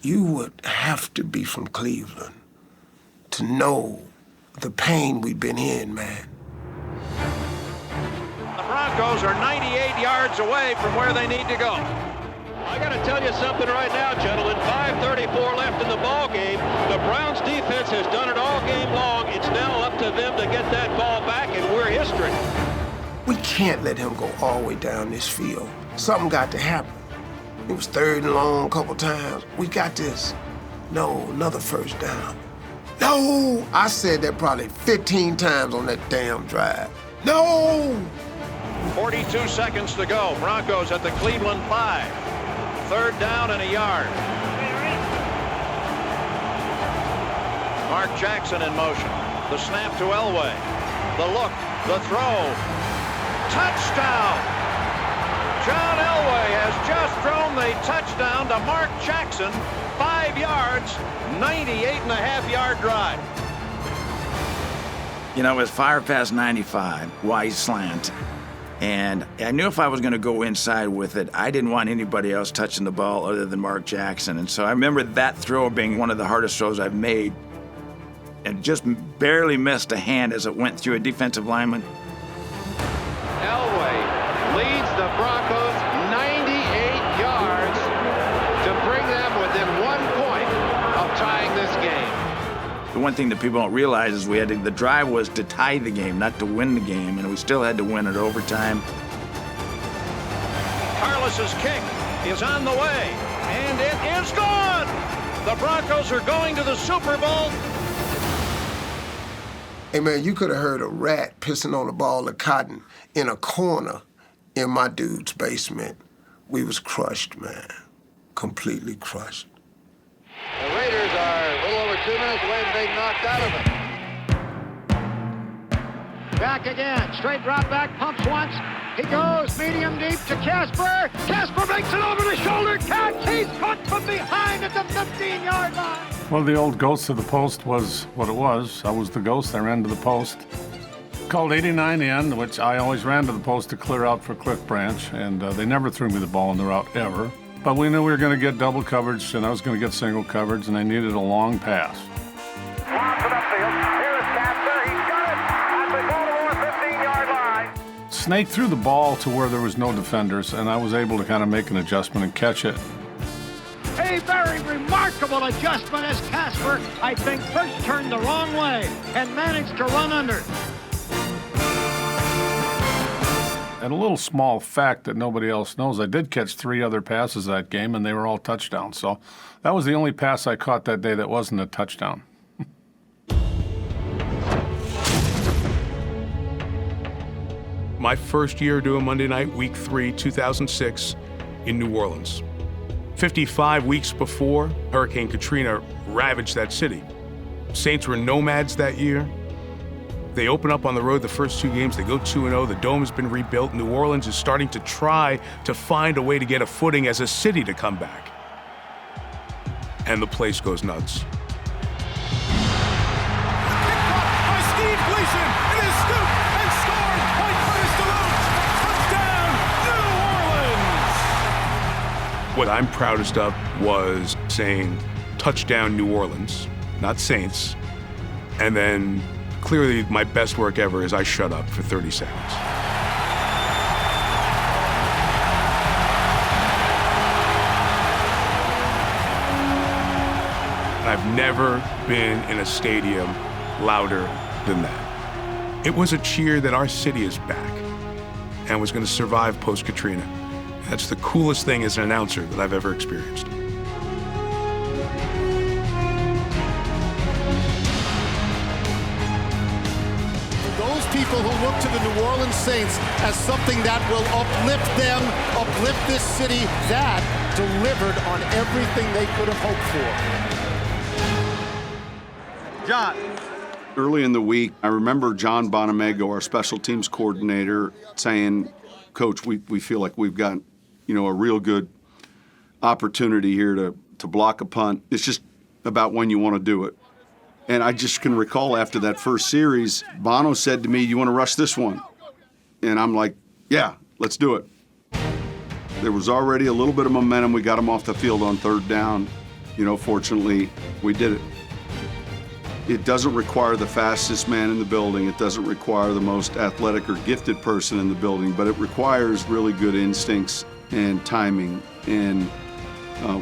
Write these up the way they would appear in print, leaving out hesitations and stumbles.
You would have to be from Cleveland to know the pain we've been in, man. The Broncos are 98 yards away from where they need to go. I got to tell you something right now, gentlemen. 5:34 left in the ball game. The Browns defense has done it all game long. It's now up to them to get that ball back, and we're history. We can't let him go all the way down this field. Something got to happen. It was 3rd and long a couple times. We got this. No, another first down. No! I said that probably 15 times on that damn drive. No! 42 seconds to go. Broncos at the Cleveland 5. 3rd down and a yard. Mark Jackson in motion. The snap to Elway. The look, the throw. Touchdown! John Elway has just thrown the touchdown to Mark Jackson. 5 yards, 98.5-yard drive. You know, it was fire past 95, wide slant. And I knew if I was going to go inside with it, I didn't want anybody else touching the ball other than Mark Jackson. And so I remember that throw being one of the hardest throws I've made. And just barely missed a hand as it went through a defensive lineman. Elway leads the Broncos 98 yards to bring them within 1 point of tying this game. The one thing that people don't realize is the drive was to tie the game, not to win the game, and we still had to win it overtime. Carlos's kick is on the way, and it is gone! The Broncos are going to the Super Bowl. Hey, man, you could have heard a rat pissing on a ball of cotton in a corner in my dude's basement. We was crushed, man. Completely crushed. The Raiders are a little over 2 minutes away from being knocked out of it. Back again, straight drop back, pumps once. He goes medium deep to Casper. Casper makes it over the shoulder catch. He's caught from behind at the 15-yard line. Well, the old ghost of the post was what it was. I was the ghost. I ran to the post. Called 89 in, which I always ran to the post to clear out for Cliff Branch, and they never threw me the ball in the route ever. But we knew we were going to get double coverage, and I was going to get single coverage, and I needed a long pass. Wants it upfield. Here's Casper. He's got it at the Baltimore 15-yard line. Snake threw the ball to where there was no defenders, and I was able to kind of make an adjustment and catch it. A very remarkable adjustment as Casper, I think, first turned the wrong way and managed to run under. And a little small fact that nobody else knows, I did catch 3 other passes that game, and they were all touchdowns. So that was the only pass I caught that day that wasn't a touchdown. My first year doing Monday Night, Week 3, 2006, in New Orleans. 55 weeks before, Hurricane Katrina ravaged that city. Saints were nomads that year. They open up on the road the first 2 games. They go 2-0. The dome has been rebuilt. New Orleans is starting to try to find a way to get a footing as a city to come back. And the place goes nuts. By Steve Gleason. It is scooped and scored by Curtis DeLoach. Touchdown, New Orleans. What I'm proudest of was saying touchdown New Orleans, not Saints. And then clearly my best work ever is I shut up for 30 seconds. I've never been in a stadium louder than that. It was a cheer that our city is back and was going to survive post-Katrina. That's the coolest thing as an announcer that I've ever experienced. People who look to the New Orleans Saints as something that will uplift them, uplift this city, that delivered on everything they could have hoped for. John. Early in the week, I remember John Bonamego, our special teams coordinator, saying, Coach, we feel like we've got, a real good opportunity here to block a punt. It's just about when you want to do it. And I just can recall after that first series, Bono said to me, you want to rush this one? And I'm like, yeah, let's do it. There was already a little bit of momentum. We got him off the field on 3rd down. Fortunately, we did it. It doesn't require the fastest man in the building. It doesn't require the most athletic or gifted person in the building, but it requires really good instincts and timing and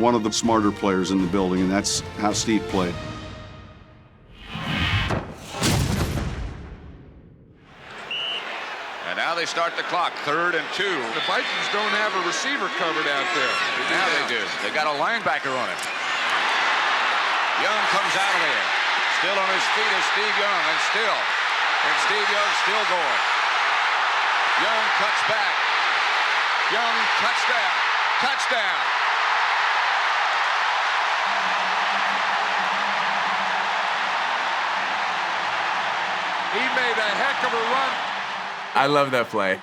one of the smarter players in the building, and that's how Steve played. And now they start the clock, 3rd and 2. The Vikings don't have a receiver covered out there. Now they do. They got a linebacker on him. Young comes out of there. Still on his feet is Steve Young, and Steve Young still going. Young cuts back. Young touchdown. Touchdown. He made a heck of a run. I love that play.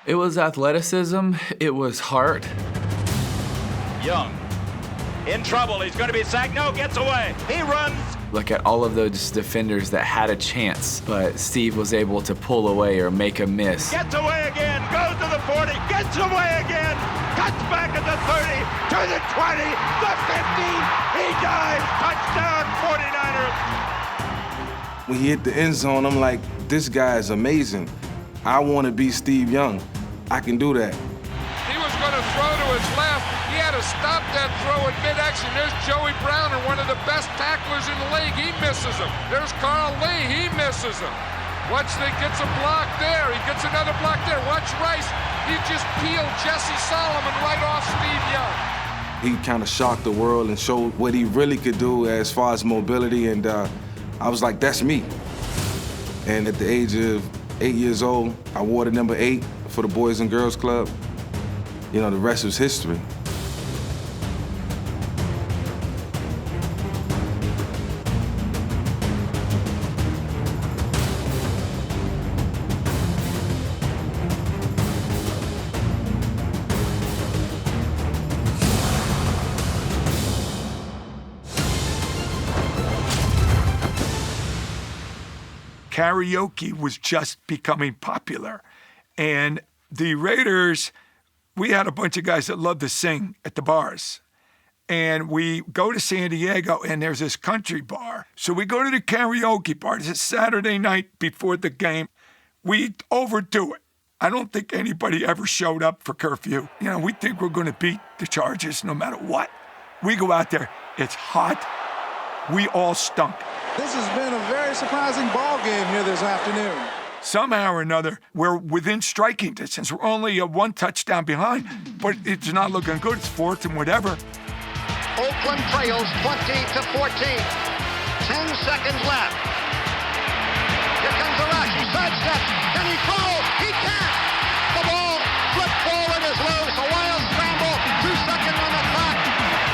It was athleticism. It was heart. Young in trouble. He's going to be sacked. No, gets away. He runs. Look at all of those defenders that had a chance, but Steve was able to pull away or make a miss. Gets away again. Goes to the 40. Gets away again. Cuts back at the 30. To the 20. The 50. He dives. Touchdown 49ers. When he hit the end zone, I'm like, this guy is amazing. I want to be Steve Young. I can do that. He was going to throw to his left. He had to stop that throw in mid-action. There's Joey Browner, one of the best tacklers in the league. He misses him. There's Carl Lee. He misses him. Watch, he gets a block there. He gets another block there. Watch Rice. He just peeled Jesse Solomon right off Steve Young. He kind of shocked the world and showed what he really could do as far as mobility, and I was like, that's me. And at the age of 8 years old, I wore the number 8 for the Boys and Girls Club. The rest was history. Karaoke was just becoming popular. And the Raiders, we had a bunch of guys that loved to sing at the bars. And we go to San Diego, and there's this country bar. So we go to the karaoke bar. It's a Saturday night before the game. We overdo it. I don't think anybody ever showed up for curfew. We think we're going to beat the Chargers no matter what. We go out there. It's hot. We all stunk. This has been a very surprising ball game here this afternoon. Somehow or another, we're within striking distance. We're only 1 touchdown behind, but it's not looking good. It's 4th and whatever. Oakland trails 20-14. 10 seconds left. Here comes the rush. He sidesteps. Can he throw? He can't. The ball flipped forward is loose. A wild scramble. 2 seconds on the clock.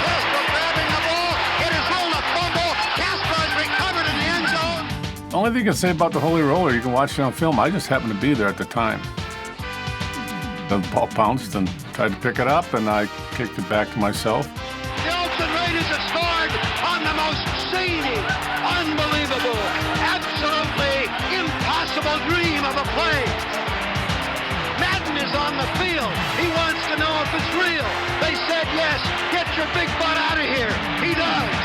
Casper grabbing the ball. It is ruled a fumble. Casper has recovered in the end zone. The only thing you can say about the Holy Roller, you can watch it on film. I just happened to be there at the time. The ball bounced and tried to pick it up, and I kicked it back to myself. The Oakland Raiders have scored on the most zany, unbelievable, absolutely impossible dream of a play. Madden is on the field. He wants to know if it's real. They said yes. Get your big butt out of here. He does.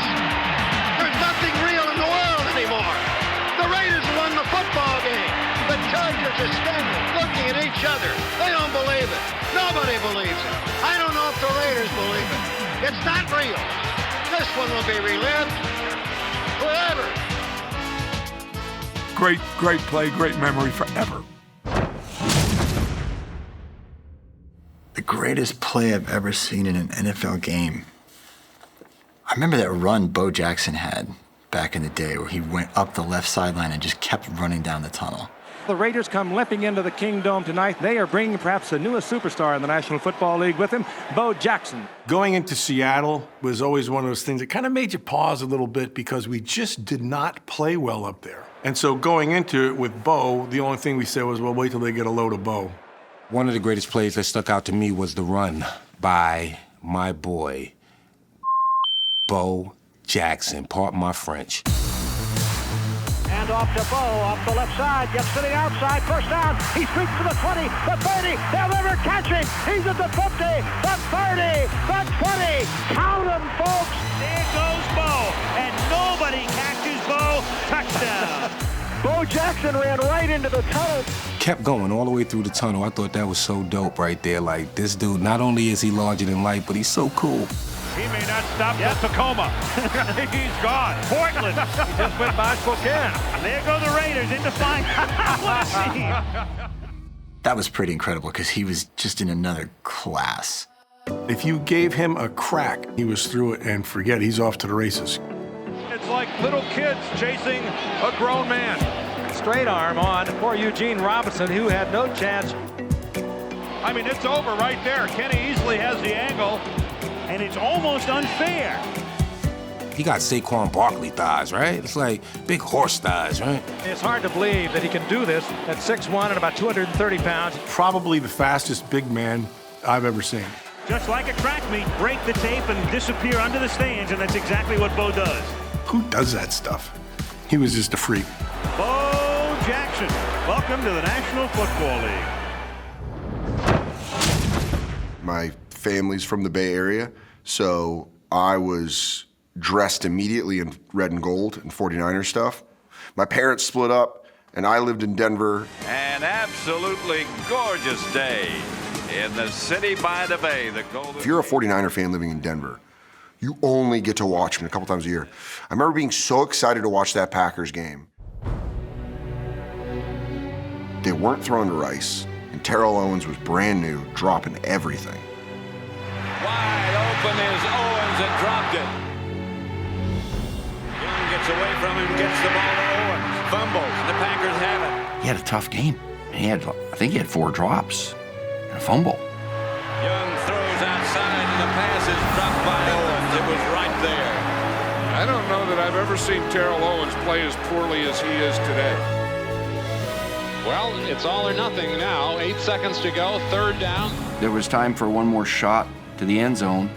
There's nothing real in the world anymore. The Raiders won the football game. The Chargers are standing, looking at each other. They don't believe it. Nobody believes it. I don't know if the Raiders believe it. It's not real. This one will be relived forever. Great play, great memory forever. The greatest play I've ever seen in an NFL game. I remember that run Bo Jackson had back in the day where he went up the left sideline and just kept running down the tunnel. The Raiders come limping into the Kingdome tonight. They are bringing perhaps the newest superstar in the National Football League with him, Bo Jackson. Going into Seattle was always one of those things that kind of made you pause a little bit because we just did not play well up there. And so going into it with Bo, the only thing we said was, well, wait till they get a load of Bo. One of the greatest plays that stuck out to me was the run by my boy, Bo Jackson. Pardon my French. And off to Bo, off the left side, gets to the outside, first down. He streaks to the 20, the 30, they'll never catch him. He's at the 50, the 30, the 20. Count him, folks. The Jackson ran right into the tunnel. Kept going all the way through the tunnel. I thought that was so dope right there. Like, this dude, not only is he larger than life, but he's so cool. He may not stop till Tacoma. He's gone. Portland. He just went by Spokane. There go the Raiders into fine. What a scene. That was pretty incredible because he was just in another class. If you gave him a crack, he was through it and forget, he's off to the races. It's like little kids chasing a grown man. Straight arm on for Eugene Robinson, who had no chance. I mean, it's over right there. Kenny easily has the angle, and it's almost unfair. He got Saquon Barkley thighs, right? It's like big horse thighs, right? It's hard to believe that he can do this at 6'1" and about 230 pounds. Probably the fastest big man I've ever seen. Just like a track meet, break the tape and disappear under the stands, and that's exactly what Bo does. Who does that stuff? He was just a freak. Bo Jackson, welcome to the National Football League. My family's from the Bay Area, so I was dressed immediately in red and gold and 49er stuff. My parents split up, and I lived in Denver. An absolutely gorgeous day in the city by the bay. If you're a 49er fan living in Denver, you only get to watch them a couple times a year. I remember being so excited to watch that Packers game. They weren't throwing to Rice, and Terrell Owens was brand new, dropping everything. Wide open is Owens and dropped it. Young gets away from him, gets the ball to Owens. Fumbles, the Packers have it. He had a tough game. I think he had 4 drops and a fumble. Young throws outside, and the pass is dropped by Owens. It was right there. I don't know that I've ever seen Terrell Owens play as poorly as he is today. Well, it's all or nothing now. 8 seconds to go, 3rd down. There was time for one more shot to the end zone.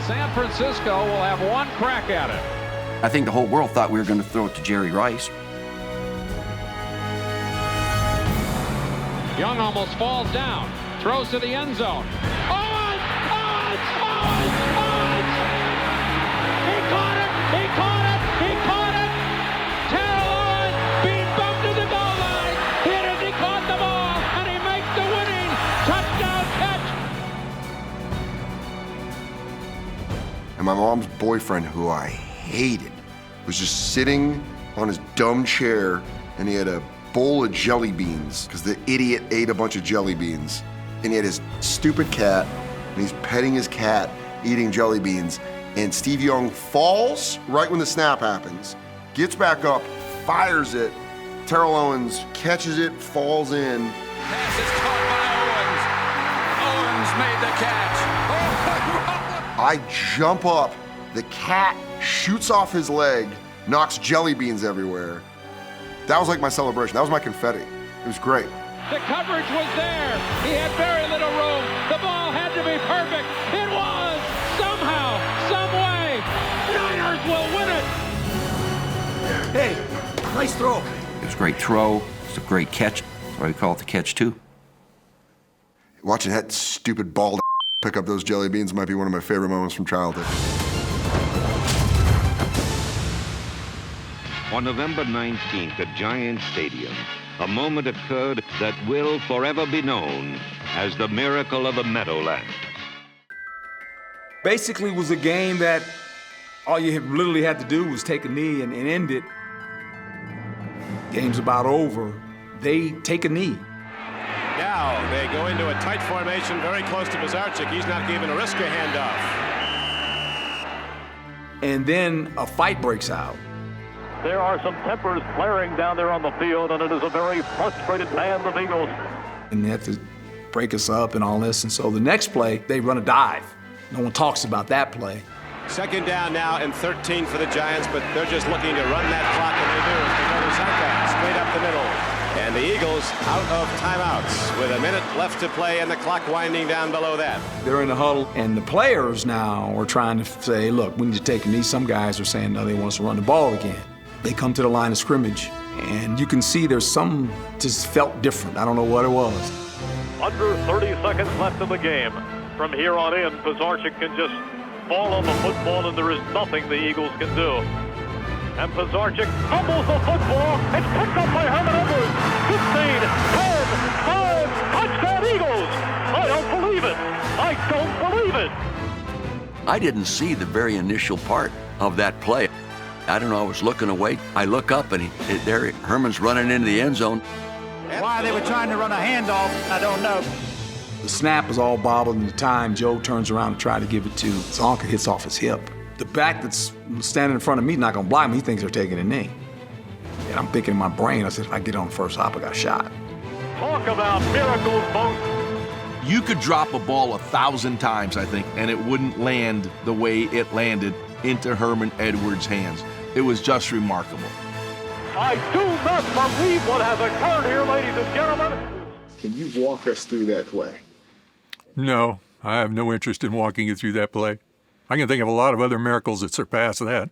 San Francisco will have one crack at it. I think the whole world thought we were going to throw it to Jerry Rice. Young almost falls down, throws to the end zone. Owens! Owens! Owens! Owens! He caught it! He caught it! He caught it! Terrell Owens being bumped to the goal line. Hit as he caught the ball, and he makes the winning touchdown catch. And my mom's boyfriend, who I hated, was just sitting on his dumb chair, and he had a bowl of jelly beans because the idiot ate a bunch of jelly beans. And he had his stupid cat, and he's petting his cat, eating jelly beans. And Steve Young falls right when the snap happens, gets back up, fires it. Terrell Owens catches it, falls in. Pass is caught by Owens. Owens made the catch. I jump up, the cat shoots off his leg, knocks jelly beans everywhere. That was like my celebration. That was my confetti. It was great. The coverage was there. He had very little room. The ball had to be perfect. It was. Somehow, some way, Niners will win it. Hey, nice throw. It was a great throw. It's a great catch. That's why we call it the catch, too. Watching that stupid bald pick up those jelly beans might be one of my favorite moments from childhood. On November 19th at Giant Stadium, a moment occurred that will forever be known as the miracle of the Meadowlands. Basically, it was a game that all you literally had to do was take a knee and end it. Game's about over. They take a knee. Now they go into a tight formation very close to Bizarchik. He's not giving a risk a handoff. And then a fight breaks out. There are some tempers flaring down there on the field, and it is a very frustrated band of Eagles. And they have to break us up and all this. And so the next play, they run a dive. No one talks about that play. 2nd down now and 13 for the Giants, but they're just looking to run that clock, and they do. They go to Zaka, straight up the middle. And the Eagles out of timeouts with a minute left to play and the clock winding down below that. They're in the huddle, and the players now are trying to say, look, we need to take a knee. Some guys are saying, no, they want us to run the ball again. They come to the line of scrimmage, and you can see there's some just felt different. I don't know what it was. Under 30 seconds left in the game. From here on in, Bizarchik can just fall on the football, and there is nothing the Eagles can do. And Pizarczyk fumbles the football. It's picked up by Herman Edwards. 15, 10, 5, touchdown Eagles. I don't believe it. I don't believe it. I didn't see the very initial part of that play. I don't know, I was looking away. I look up and there Herman's running into the end zone. Why they were trying to run a handoff, I don't know. The snap was all bobbled, and the time Joe turns around to try to give it to Csonka, hits off his hip. The back that's standing in front of me not gonna block me. He thinks they're taking a knee. And I'm thinking in my brain, I said, if I get on the first hop, I got shot. Talk about miracles, folks. You could drop a ball 1,000 times, I think, and it wouldn't land the way it landed into Herman Edwards' hands. It was just remarkable. I do not believe what has occurred here, ladies and gentlemen. Can you walk us through that play? No, I have no interest in walking you through that play. I can think of a lot of other miracles that surpass that.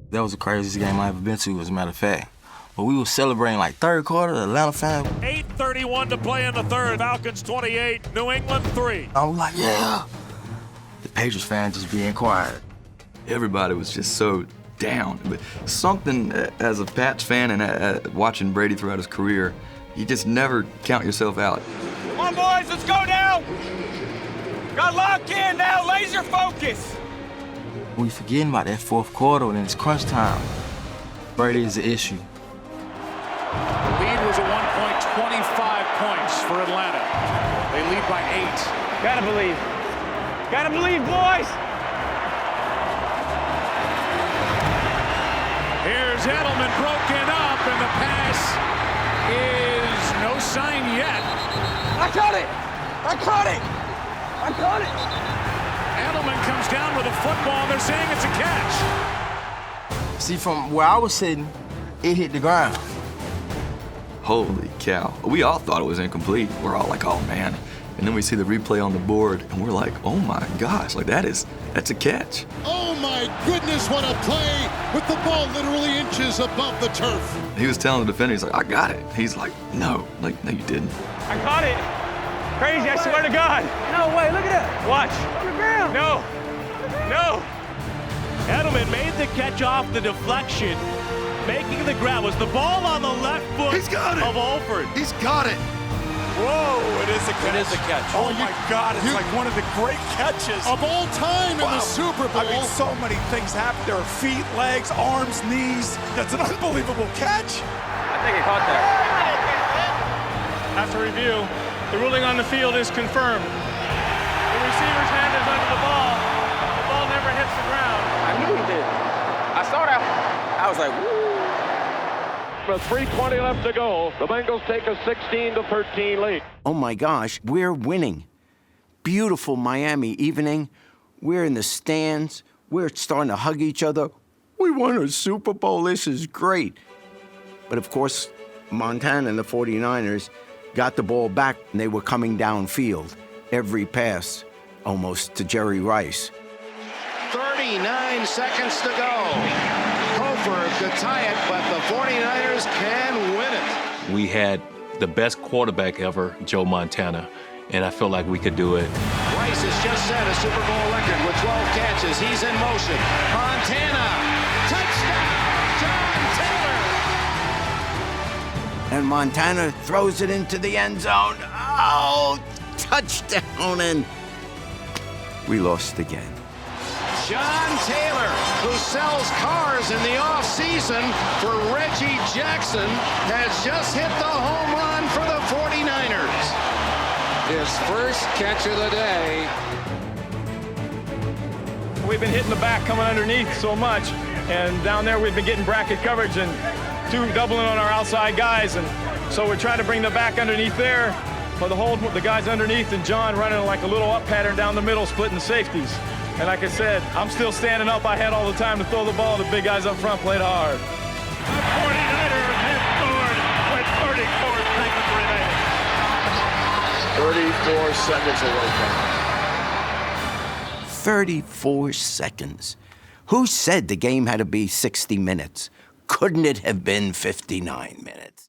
That was the craziest game I ever been to, as a matter of fact. But we were celebrating like third quarter, the Atlanta fans. 8:31 to play in the third. Falcons 28, New England 3. I was like, yeah. The Patriots fans just being quiet. Everybody was just so down. But something as a Pats fan and watching Brady throughout his career, you just never count yourself out. Come on, boys, let's go now. Got locked in now, laser focus. We forgetting about that fourth quarter and it's crunch time. Brady is the issue. The lead was a 1 point, 25 points for Atlanta. They lead by 8. Gotta believe. Gotta believe, boys. Here's Edelman broken up, and the pass is no sign yet. I caught it! I caught it! I caught it! Edelman comes down with a football. They're saying it's a catch. See, from where I was sitting, it hit the ground. Holy cow. We all thought it was incomplete. We're all like, oh man. And then we see the replay on the board and we're like, oh my gosh, like that's a catch. Oh my goodness, what a play with the ball literally inches above the turf. He was telling the defender, he's like, I got it. He's like, no, no you didn't. I caught it. Crazy, I swear to God. No way, look at that. Watch. On the ground. No. No. Edelman made the catch off the deflection, making the grab. Was the ball on the left foot of Alford? He's got it. Whoa, it is a catch. It is a catch. Oh my God, it's like one of the great catches. Of all time in the Super Bowl. I mean, so many things happen. There are feet, legs, arms, knees. That's an unbelievable catch. I think he caught that. After review, the ruling on the field is confirmed. The receiver's hand is under the ball. The ball never hits the ground. I knew he did. I saw that. I was like, woo. With 3:20 left to go, the Bengals take a 16-13 lead. Oh my gosh, we're winning. Beautiful Miami evening. We're in the stands. We're starting to hug each other. We won a Super Bowl. This is great. But of course, Montana and the 49ers got the ball back, and they were coming downfield. Every pass almost to Jerry Rice. 39 seconds to go. Hofer to tie it, but the 49ers can win it. We had the best quarterback ever, Joe Montana, and I feel like we could do it. Rice has just set a Super Bowl record with 12 catches. He's in motion. Montana, touchdown, John Taylor. And Montana throws it into the end zone. Oh, touchdown, and we lost again. John Taylor, who sells cars in the off-season for Reggie Jackson, has just hit the home run for the 49ers. His first catch of the day. We've been hitting the back coming underneath so much, and down there we've been getting bracket coverage and doubling on our outside guys, and so we're trying to bring the back underneath there for the guys underneath, and John running like a little up pattern down the middle, splitting the safeties. And like I said, I'm still standing up. I had all the time to throw the ball. The big guys up front played hard. The 49ers have scored with 34 seconds remaining. 34 seconds away from 34 seconds. Who said the game had to be 60 minutes? Couldn't it have been 59 minutes?